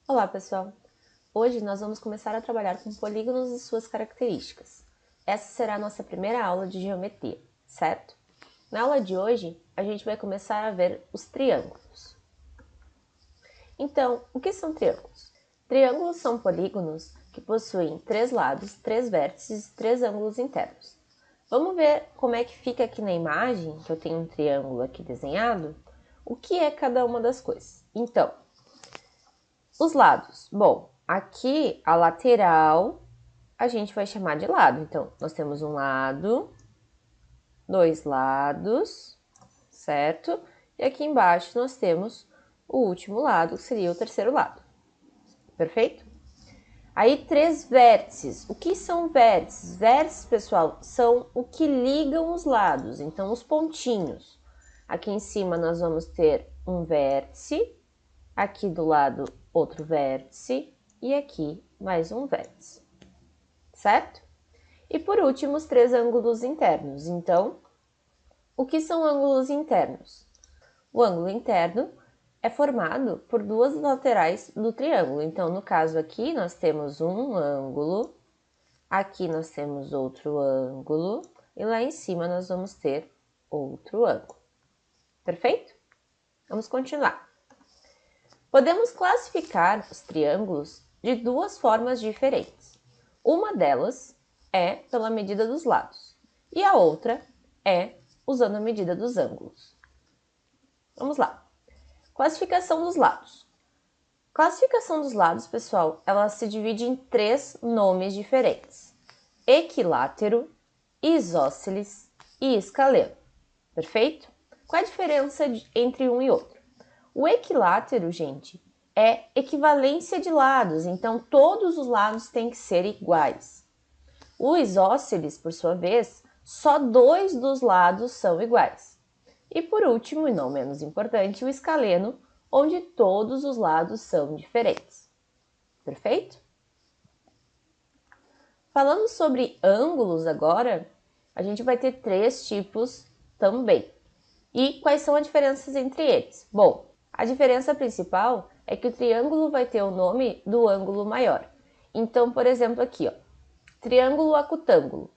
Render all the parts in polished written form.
Olá, pessoal! Hoje nós vamos começar a trabalhar com polígonos e suas características. Essa será a nossa primeira aula de geometria, certo? Na aula de hoje, a gente vai começar a ver os triângulos. Então, o que são triângulos? Triângulos são polígonos que possuem 3 lados, 3 vértices e 3 ângulos internos. Vamos ver como é que fica aqui na imagem, que eu tenho um triângulo aqui desenhado, o que é cada uma das coisas. Então, os lados. Bom, aqui a lateral a gente vai chamar de lado. Então, nós temos um lado, 2 lados, certo? E aqui embaixo nós temos o último lado, que seria o terceiro lado. Perfeito? Aí, 3 vértices. O que são vértices? Vértices, pessoal, são o que ligam os lados. Então, os pontinhos. Aqui em cima nós vamos ter um vértice. Aqui do lado, outro vértice. E aqui, mais um vértice. Certo? E por último, os 3 ângulos internos. Então, o que são ângulos internos? O ângulo interno é formado por 2 laterais do triângulo. Então, no caso aqui, nós temos um ângulo, aqui nós temos outro ângulo, e lá em cima nós vamos ter outro ângulo. Perfeito? Vamos continuar. Podemos classificar os triângulos de 2 formas diferentes. Uma delas é pela medida dos lados, e a outra é usando a medida dos ângulos. Vamos lá. Classificação dos lados. Classificação dos lados, pessoal, ela se divide em 3 nomes diferentes: equilátero, isósceles e escaleno. Perfeito? Qual a diferença entre um e outro? O equilátero, gente, é equivalência de lados, então todos os lados têm que ser iguais. O isósceles, por sua vez, só 2 dos lados são iguais. E por último, e não menos importante, o escaleno, onde todos os lados são diferentes. Perfeito? Falando sobre ângulos agora, a gente vai ter 3 tipos também. E quais são as diferenças entre eles? Bom, a diferença principal é que o triângulo vai ter o nome do ângulo maior. Então, por exemplo, aqui, ó, triângulo acutângulo.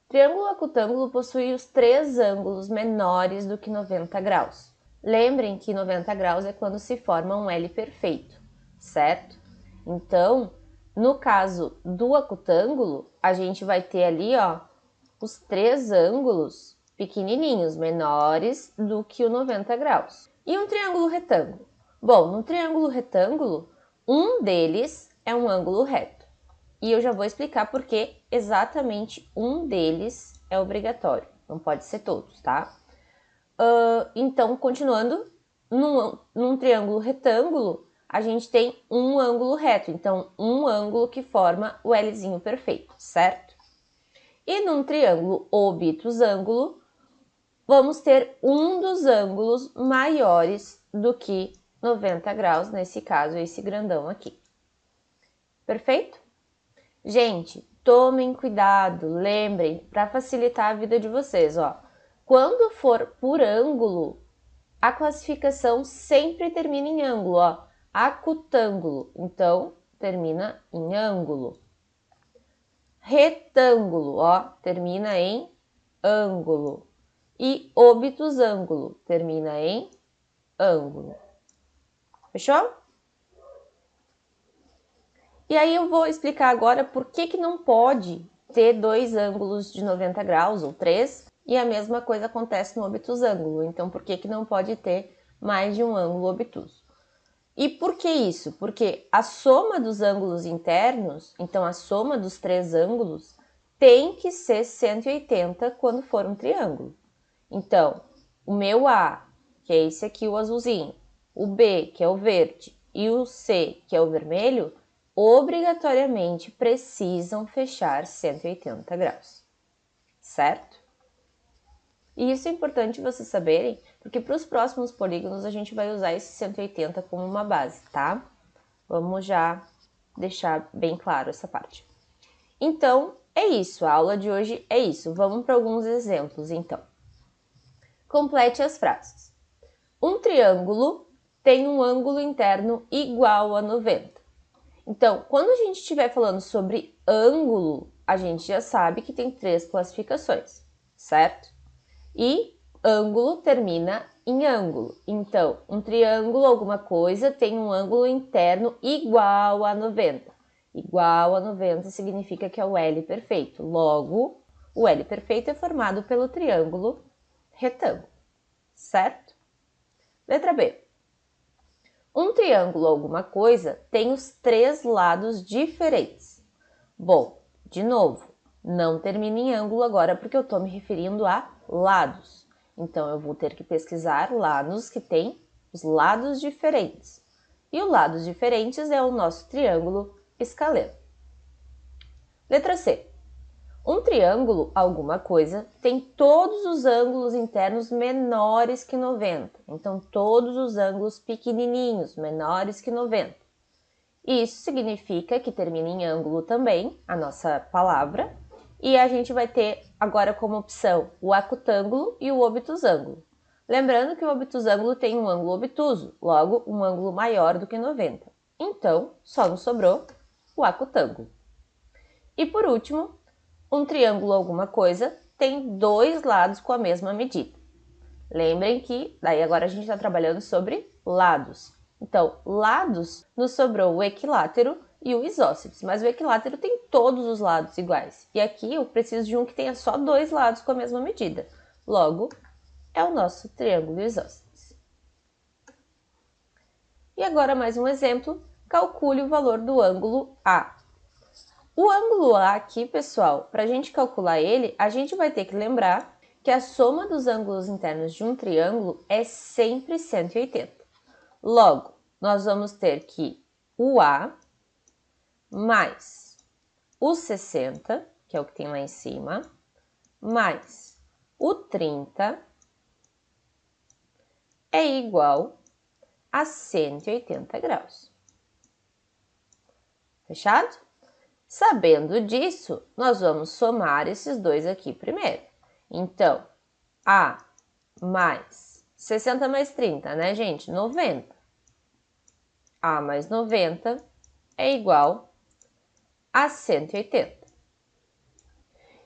Triângulo acutângulo possui os 3 ângulos menores do que 90 graus. Lembrem que 90 graus é quando se forma um L perfeito, certo? Então, no caso do acutângulo, a gente vai ter ali, ó, os 3 ângulos pequenininhos, menores do que o 90 graus. E um triângulo retângulo? Bom, no triângulo retângulo, um deles é um ângulo reto. E eu já vou explicar por que exatamente um deles é obrigatório. Não pode ser todos, tá? Então, continuando, num triângulo retângulo, a gente tem um ângulo reto. Então, um ângulo que forma o Lzinho perfeito, certo? E num triângulo obtusângulo, vamos ter um dos ângulos maiores do que 90 graus, nesse caso, esse grandão aqui. Perfeito? Gente, tomem cuidado, lembrem, para facilitar a vida de vocês, ó. Quando for por ângulo, a classificação sempre termina em ângulo, ó. Acutângulo, então, termina em ângulo. Retângulo, ó, termina em ângulo. E obtusângulo, termina em ângulo. Fechou? E aí eu vou explicar agora por que não pode ter 2 ângulos de 90 graus ou 3, e a mesma coisa acontece no obtusângulo. Então, por que não pode ter mais de um ângulo obtuso? E por que isso? Porque a soma dos ângulos internos, então a soma dos 3 ângulos, tem que ser 180 quando for um triângulo. Então, o meu A, que é esse aqui, o azulzinho, o B, que é o verde, e o C, que é o vermelho, obrigatoriamente precisam fechar 180 graus, certo? E isso é importante vocês saberem, porque para os próximos polígonos a gente vai usar esse 180 como uma base, tá? Vamos já deixar bem claro essa parte. Então, é isso, a aula de hoje é isso. Vamos para alguns exemplos, então. Complete as frases. Um triângulo tem um ângulo interno igual a 90. Então, quando a gente estiver falando sobre ângulo, a gente já sabe que tem 3 classificações, certo? E ângulo termina em ângulo. Então, um triângulo, alguma coisa, tem um ângulo interno igual a 90. Igual a 90 significa que é o L perfeito. Logo, o L perfeito é formado pelo triângulo retângulo, certo? Letra B. Um triângulo, alguma coisa, tem os 3 lados diferentes. Bom, de novo, não termina em ângulo agora porque eu estou me referindo a lados. Então, eu vou ter que pesquisar lados que têm os lados diferentes. E os lados diferentes é o nosso triângulo escaleno. Letra C. Um triângulo, alguma coisa, tem todos os ângulos internos menores que 90. Então, todos os ângulos pequenininhos, menores que 90. Isso significa que termina em ângulo também, a nossa palavra. E a gente vai ter agora como opção o acutângulo e o obtusângulo. Lembrando que o obtusângulo tem um ângulo obtuso, logo um ângulo maior do que 90. Então, só nos sobrou o acutângulo. E por último, um triângulo alguma coisa tem 2 lados com a mesma medida. Lembrem que daí agora a gente está trabalhando sobre lados. Então, lados nos sobrou o equilátero e o isósceles, mas o equilátero tem todos os lados iguais. E aqui eu preciso de um que tenha só 2 lados com a mesma medida. Logo, é o nosso triângulo isósceles. E agora mais um exemplo, calcule o valor do ângulo A. O ângulo A aqui, pessoal, para a gente calcular ele, a gente vai ter que lembrar que a soma dos ângulos internos de um triângulo é sempre 180. Logo, nós vamos ter que o A mais o 60, que é o que tem lá em cima, mais o 30 é igual a 180 graus. Fechado? Sabendo disso, nós vamos somar esses dois aqui primeiro. Então, A mais 60 mais 30, né, gente? 90. A mais 90 é igual a 180.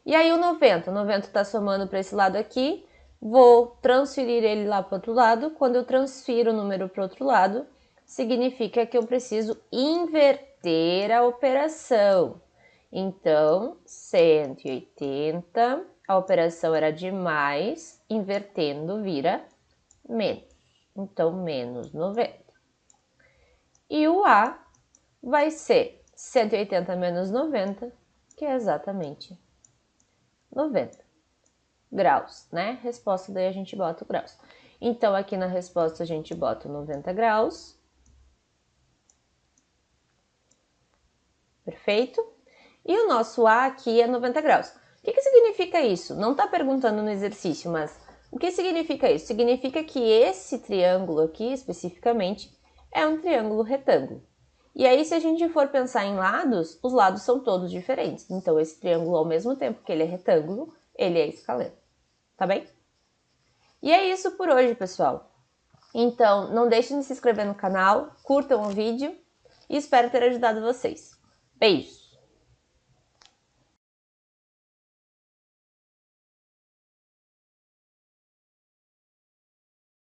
E aí o 90 está somando para esse lado aqui, vou transferir ele lá para o outro lado. Quando eu transfiro o número para o outro lado, significa que eu preciso inverter a operação. Então, 180, a operação era de mais, invertendo vira menos. Então, menos 90. E o A vai ser 180 menos 90, que é exatamente 90 graus, né? Resposta, daí a gente bota o graus. Então, aqui na resposta a gente bota 90 graus. Perfeito? E o nosso A aqui é 90 graus. O que significa isso? Não está perguntando no exercício, mas o que significa isso? Significa que esse triângulo aqui, especificamente, é um triângulo retângulo. E aí, se a gente for pensar em lados, os lados são todos diferentes. Então, esse triângulo, ao mesmo tempo que ele é retângulo, ele é escaleno. Tá bem? E é isso por hoje, pessoal. Então, não deixem de se inscrever no canal, curtam o vídeo e espero ter ajudado vocês. Beijos!